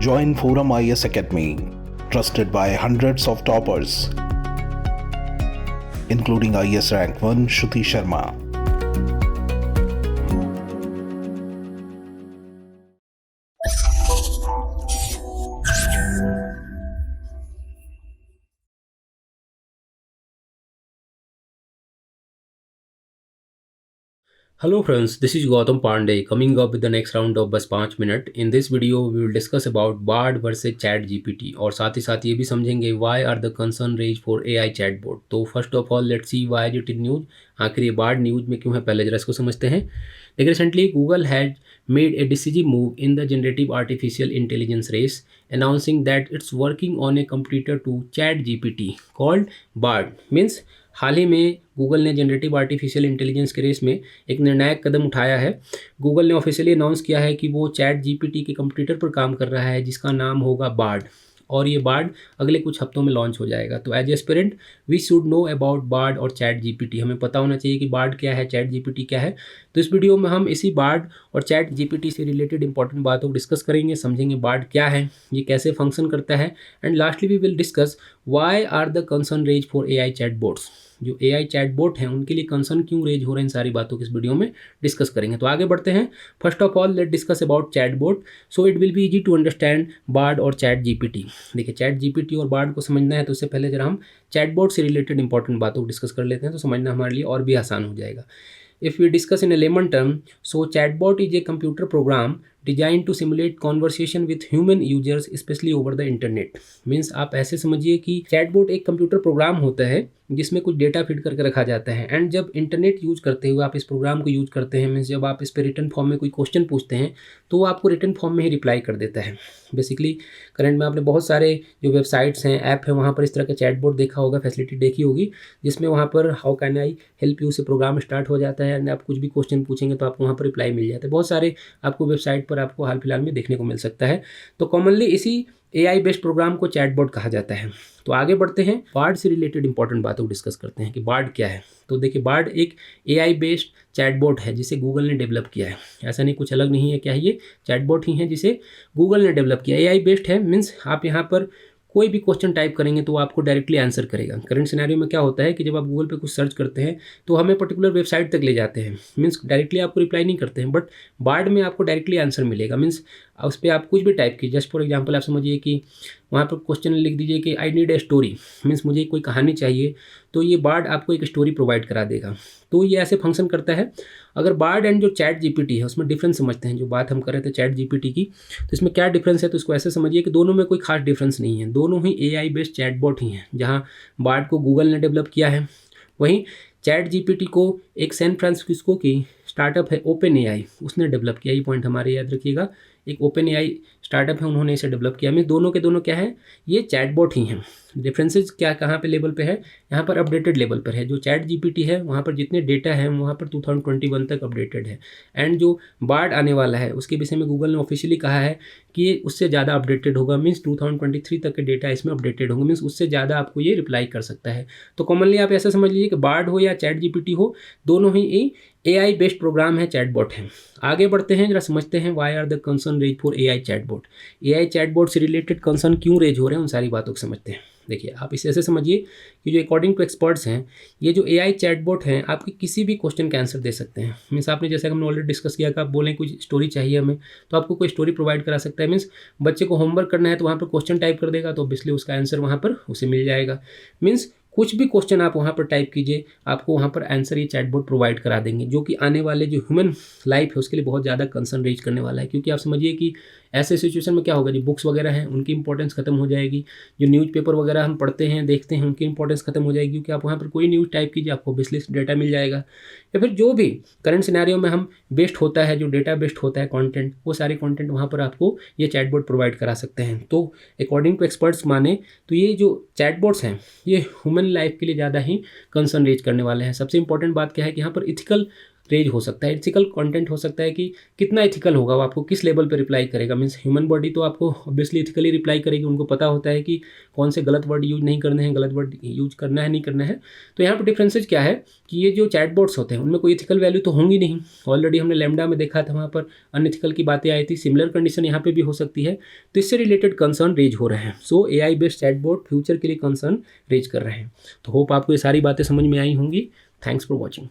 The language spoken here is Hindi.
Join Forum IS Academy, trusted by hundreds of toppers, including IS Rank 1 Shruti Sharma. Hello friends, this is Gautam Pandey coming up with the next round of बस 5 minute. In this video we will discuss about Bard versus Chat GPT और साथ ही साथ ये भी समझेंगे why are the concern raised for AI chatbot. तो first of all let's see why is it in news. आखिर ये Bard न्यूज़ में क्यों है, पहले जरा इसको समझते हैं. देखिए recently Google has made a decisive move in the generative artificial intelligence race, announcing that it's working on a competitor to Chat GPT called Bard. Means हाल ही में गूगल ने जनरेटिव आर्टिफिशियल इंटेलिजेंस के रेस में एक निर्णायक कदम उठाया है. गूगल ने ऑफिशियली अनाउंस किया है कि वो चैट जीपीटी के कंप्यूटर पर काम कर रहा है जिसका नाम होगा बार्ड, और ये बार्ड अगले कुछ हफ्तों में लॉन्च हो जाएगा. तो as aspirant we should know about Bard और चैट जीपीटी. हमें पता होना चाहिए कि बार्ड क्या है, चैट जीपीटी क्या है. तो इस वीडियो में हम इसी बार्ड और चैट जीपीटी से रिलेटेड इंपॉर्टेंट बातों को डिस्कस करेंगे, समझेंगे बार्ड क्या है, ये कैसे फंक्शन करता है, and lastly we will discuss why are the concern raise for AI chatbots. जो एआई चैटबॉट हैं उनके लिए कंसर्न क्यों रेज हो रहे हैं, इन सारी बातों की इस वीडियो में डिस्कस करेंगे. तो आगे बढ़ते हैं. First of all let discuss about chatbot so it will be easy to understand Bard और चैट जीपीटी. देखिए चैट जीपीटी और बार्ड को समझना है तो उससे पहले जरा हम चैटबॉट से रिलेटेड इंपॉर्टेंट बातों को डिस्कस कर लेते हैं, तो समझना हमारे लिए और भी आसान हो जाएगा. If we discuss in a layman term, so chatbot is a computer program designed to simulate conversation with human users, especially over the internet. Means आप ऐसे समझिए कि chatbot एक कंप्यूटर प्रोग्राम होता है जिसमें कुछ डेटा फिट करके रखा जाता है, एंड जब इंटरनेट यूज करते हुए आप इस प्रोग्राम को यूज करते हैं, मीन्स जब आप इस पर रिटर्न फॉर्म में कोई क्वेश्चन पूछते हैं तो वो आपको रिटर्न फॉर्म में ही रिप्लाई कर देता है. बेसिकली करंट में आपने बहुत सारे जो वेबसाइट्स हैं, ऐप है, वहाँ पर इस तरह का चैटबॉट देखा होगा, फैसिलिटी देखी होगी, जिसमें वहाँ पर how can I help you से प्रोग्राम स्टार्ट हो जाता है, एंड आप कुछ भी क्वेश्चन पूछेंगे तो आपको वहाँ पर रिप्लाई मिल जाता है. बहुत सारे आपको वेबसाइट पर आपको हाल फिलहाल में देखने को मिल सकता है. तो कॉमनली इसी एआई बेस्ड प्रोग्राम को चैटबॉट कहा जाता है. तो आगे बढ़ते हैं, बार्ड से रिलेटेड इंपॉर्टेंट बातों को डिस्कस करते हैं कि बार्ड क्या है. तो देखिए बार्ड एक एआई बेस्ड चैटबॉट है जिसे गूगल ने डेवलप किया है. ऐसा नहीं, कुछ अलग नहीं है, क्या है ये चैटबॉट ही है जिसे गूगल ने डेवलप किया. एआई बेस्ड है, मीन्स आप यहाँ पर कोई भी क्वेश्चन टाइप करेंगे तो वो आपको डायरेक्टली आंसर करेगा. करंट सिनेरियो में क्या होता है कि जब आप गूगल पे कुछ सर्च करते हैं तो हमें पर्टिकुलर वेबसाइट तक ले जाते हैं, मीन्स डायरेक्टली आपको रिप्लाई नहीं करते हैं, बट बार्ड में आपको डायरेक्टली आंसर मिलेगा. मीन्स उस पर आप कुछ भी टाइप कीजिए. जस्ट फॉर एग्जांपल आप समझिए कि वहाँ पर क्वेश्चन लिख दीजिए कि I need a story, means मुझे कोई कहानी चाहिए, तो ये बार्ड आपको एक स्टोरी प्रोवाइड करा देगा. तो ये ऐसे फंक्शन करता है. अगर बार्ड एंड जो चैट जीपीटी है उसमें डिफरेंस समझते हैं, जो बात हम कर रहे थे चैट जीपीटी की, तो इसमें क्या डिफरेंस है, तो इसको ऐसे समझिए कि दोनों में कोई खास डिफरेंस नहीं है, दोनों ही एआई बेस्ड चैटबॉट ही हैं. जहाँ बार्ड को गूगल ने डेवलप किया है, वहीं चैट जीपीटी को एक सैन फ्रांसिस्को की स्टार्टअप है ओपन एआई, उसने डेवलप किया. ये पॉइंट हमारे याद रखिएगा, एक ओपन एआई स्टार्टअप है, उन्होंने इसे डेवलप किया. में दोनों के दोनों क्या है, ये चैटबॉट ही हैं. डिफरेंसेस क्या कहाँ पे लेवल पे है, यहाँ पर अपडेटेड लेवल पर है. जो चैट जीपीटी है वहाँ पर जितने डेटा है वहाँ पर 2021 तक अपडेटेड है, एंड जो बार्ड आने वाला है उसके विषय में गूगल ने ऑफिशियली कहा है कि ये उससे ज़्यादा अपडेटेड होगा. मीन्स 2023 तक के डेटा इसमें अपडेटेड होंगे, मीन्स उससे ज़्यादा आपको ये रिप्लाई कर सकता है. तो कॉमनली आप ऐसा समझ लीजिए कि बार्ड हो या चैट जीपीटी हो, दोनों ही एआई बेस्ड प्रोग्राम है, चैटबॉट है. आगे बढ़ते हैं, जरा समझते हैं why are the concern raise for AI chatbot. AI chatbot से रिलेटेड कंसर्न क्यों रेज हो रहे हैं, उन सारी बातों को समझते हैं. देखिए आप इसे ऐसे समझिए कि जो अकॉर्डिंग टू एक्सपर्ट्स हैं, ये जो एआई चैटबॉट हैं आपके किसी भी क्वेश्चन का आंसर दे सकते हैं. मीन्स आपने जैसा कि हमने ऑलरेडी डिस्कस किया कि आप बोलें कुछ स्टोरी चाहिए हमें, तो आपको कोई स्टोरी प्रोवाइड करा सकता है. मीन्स बच्चे को होमवर्क करना है तो वहाँ पर क्वेश्चन टाइप कर देगा, तो ऑब्वियसली उसका आंसर वहाँ पर उसे मिल जाएगा. मीन्स कुछ भी क्वेश्चन आप वहाँ पर टाइप कीजिए, आपको वहाँ पर आंसर ये चैटबॉट प्रोवाइड करा देंगे, जो कि आने वाले जो ह्यूमन लाइफ है उसके लिए बहुत ज़्यादा कंसर्न रेज करने वाला है. क्योंकि आप समझिए कि ऐसे सिचुएशन में क्या होगा, जो बुक्स वगैरह हैं उनकी इंपॉर्टेंस खत्म हो जाएगी, जो न्यूज़पेपर वगैरह हम पढ़ते हैं देखते हैं उनकी इंपॉर्टेंस खत्म हो जाएगी, क्योंकि आप वहाँ पर कोई न्यूज़ टाइप कीजिए आपको ऑब्वियसली डेटा मिल जाएगा. या फिर जो भी करंट सिनेरियो में हम बेस्ड होता है, जो डेटा बेस्ड होता है कंटेंट, वो सारे कंटेंट वहाँ पर आपको ये चैटबॉट प्रोवाइड करा सकते हैं. तो अकॉर्डिंग टू एक्सपर्ट्स माने तो ये जो चैटबॉट्स हैं ये ह्यूमन लाइफ के लिए ज़्यादा ही कंसर्न रेज करने वाले हैं. सबसे इंपॉर्टेंट बात क्या है कि यहाँ पर इथिकल रेज हो सकता है। एथिकल कंटेंट हो सकता है कि कितना एथिकल होगा, वो आपको किस लेवल पे रिप्लाई करेगा। मीन्स ह्यूमन बॉडी तो आपको ऑब्वियसली एथिकली रिप्लाई करेगी, उनको पता होता है कि कौन से गलत वर्ड यूज नहीं करने हैं, गलत वर्ड यूज करना है नहीं करना है। तो यहाँ पर डिफरेंसेज क्या है कि ये जो चैटबॉट्स होते हैं उनमें कोई एथिकल वैल्यू तो होंगी नहीं। ऑलरेडी हमने लैम्डा में देखा था, वहाँ पर अनएथिकल की बातें आई थी। सिमिलर कंडीशन यहाँ पे भी हो सकती है। तो इससे रिलेटेड कंसर्न रेज हो रहे हैं। सो एआई बेस्ड चैटबॉट फ्यूचर के लिए कंसर्न रेज कर रहे हैं। तो होप आपको ये सारी बातें समझ में आई होंगी। Thanks for watching.